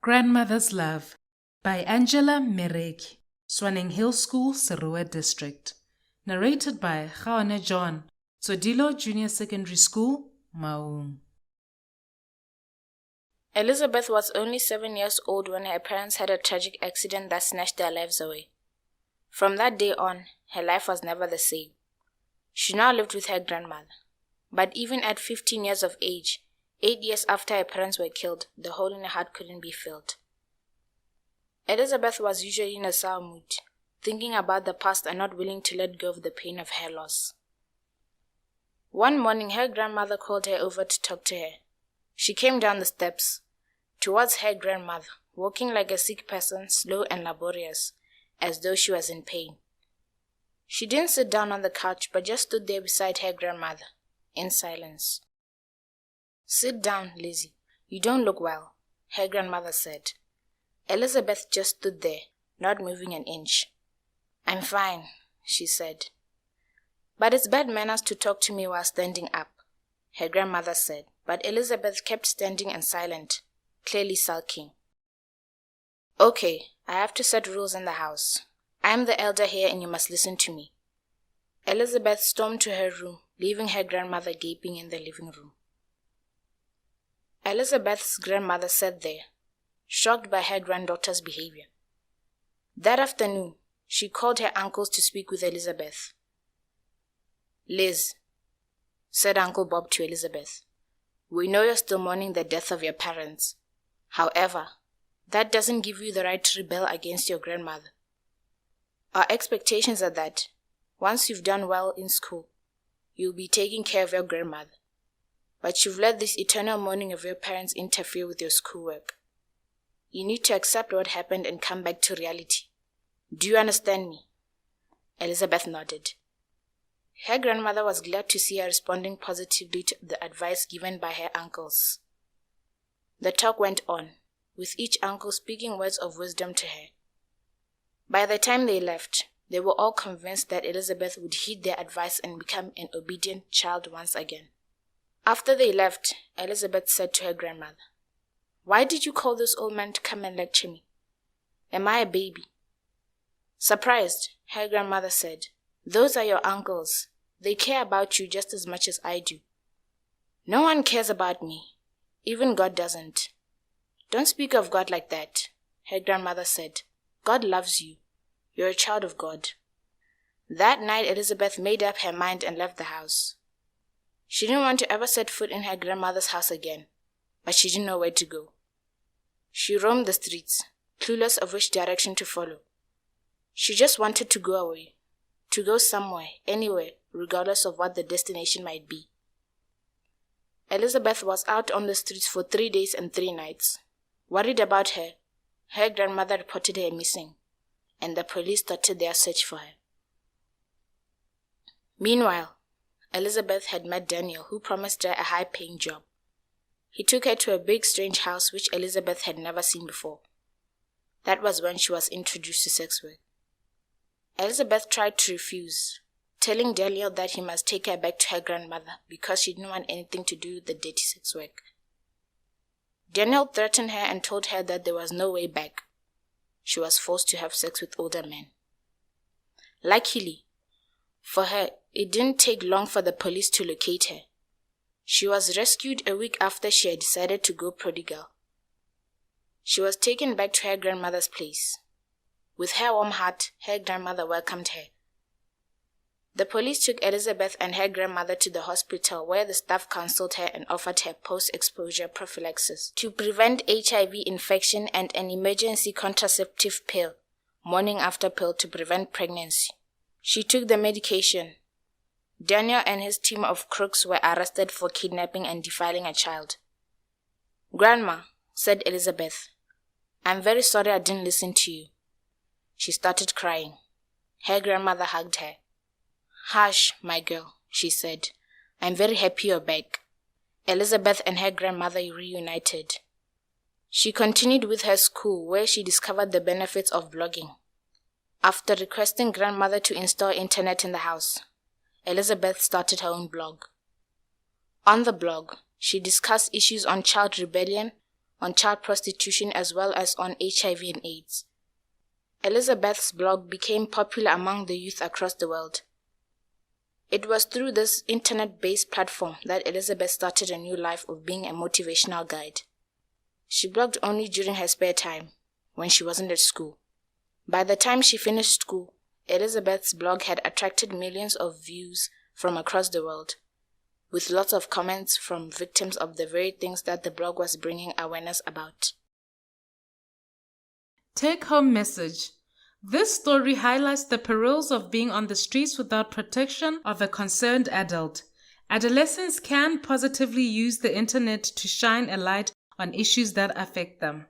Grandmother's Love by Angela Mereki, Swanning Hill School, Serowe District. Narrated by Kgaone John, Tsodilo Junior Secondary School, Maun. Elizabeth was only 7 years old when her parents had a tragic accident that snatched their lives away. From that day on, her life was never the same. She now lived with her grandmother. But even at 15 years of age, 8 years after her parents were killed, the hole in her heart couldn't be filled. Elizabeth was usually in a sour mood, thinking about the past and not willing to let go of the pain of her loss. One morning, her grandmother called her over to talk to her. She came down the steps towards her grandmother, walking like a sick person, slow and laborious, as though she was in pain. She didn't sit down on the couch, but just stood there beside her grandmother, in silence. "Sit down, Lizzie. You don't look well," her grandmother said. Elizabeth just stood there, not moving an inch. "I'm fine," she said. "But it's bad manners to talk to me while standing up," her grandmother said, but Elizabeth kept standing and silent, clearly sulking. "Okay, I have to set rules in the house. I'm the elder here and you must listen to me." Elizabeth stormed to her room, leaving her grandmother gaping in the living room. Elizabeth's grandmother sat there, shocked by her granddaughter's behavior. That afternoon, she called her uncles to speak with Elizabeth. "Liz," said Uncle Bob to Elizabeth, "we know you're still mourning the death of your parents. However, that doesn't give you the right to rebel against your grandmother. Our expectations are that, once you've done well in school, you'll be taking care of your grandmother. But you've let this eternal mourning of your parents interfere with your schoolwork. You need to accept what happened and come back to reality. Do you understand me?" Elizabeth nodded. Her grandmother was glad to see her responding positively to the advice given by her uncles. The talk went on, with each uncle speaking words of wisdom to her. By the time they left, they were all convinced that Elizabeth would heed their advice and become an obedient child once again. After they left, Elizabeth said to her grandmother, "Why did you call this old man to come and lecture me? Am I a baby?" Surprised, her grandmother said, "Those are your uncles. They care about you just as much as I do." "No one cares about me. Even God doesn't." "Don't speak of God like that," her grandmother said. "God loves you. You're a child of God." That night, Elizabeth made up her mind and left the house. She didn't want to ever set foot in her grandmother's house again, but she didn't know where to go. She roamed the streets, clueless of which direction to follow. She just wanted to go away, to go somewhere, anywhere, regardless of what the destination might be. Elizabeth was out on the streets for 3 days and 3 nights. Worried about her, her grandmother reported her missing, and the police started their search for her. Meanwhile, Elizabeth had met Daniel, who promised her a high-paying job. He took her to a big, strange house which Elizabeth had never seen before. That was when she was introduced to sex work. Elizabeth tried to refuse, telling Daniel that he must take her back to her grandmother because she didn't want anything to do with the dirty sex work. Daniel threatened her and told her that there was no way back. She was forced to have sex with older men. Luckily, for her, it didn't take long for the police to locate her. She was rescued a week after she had decided to go prodigal. She was taken back to her grandmother's place. With her warm heart, her grandmother welcomed her. The police took Elizabeth and her grandmother to the hospital where the staff counseled her and offered her post-exposure prophylaxis to prevent HIV infection and an emergency contraceptive pill, morning after pill to prevent pregnancy. She took the medication. Daniel and his team of crooks were arrested for kidnapping and defiling a child. "Grandma," said Elizabeth, "I'm very sorry I didn't listen to you." She started crying. Her grandmother hugged her. "Hush, my girl," she said. "I'm very happy you're back." Elizabeth and her grandmother reunited. She continued with her school, where she discovered the benefits of blogging. After requesting grandmother to install internet in the house, Elizabeth started her own blog. On the blog, she discussed issues on child rebellion, on child prostitution as well as on HIV and AIDS. Elizabeth's blog became popular among the youth across the world. It was through this internet-based platform that Elizabeth started a new life of being a motivational guide. She blogged only during her spare time, when she wasn't at school. By the time she finished school, Elizabeth's blog had attracted millions of views from across the world, with lots of comments from victims of the very things that the blog was bringing awareness about. Take-home message. This story highlights the perils of being on the streets without protection of a concerned adult. Adolescents can positively use the internet to shine a light on issues that affect them.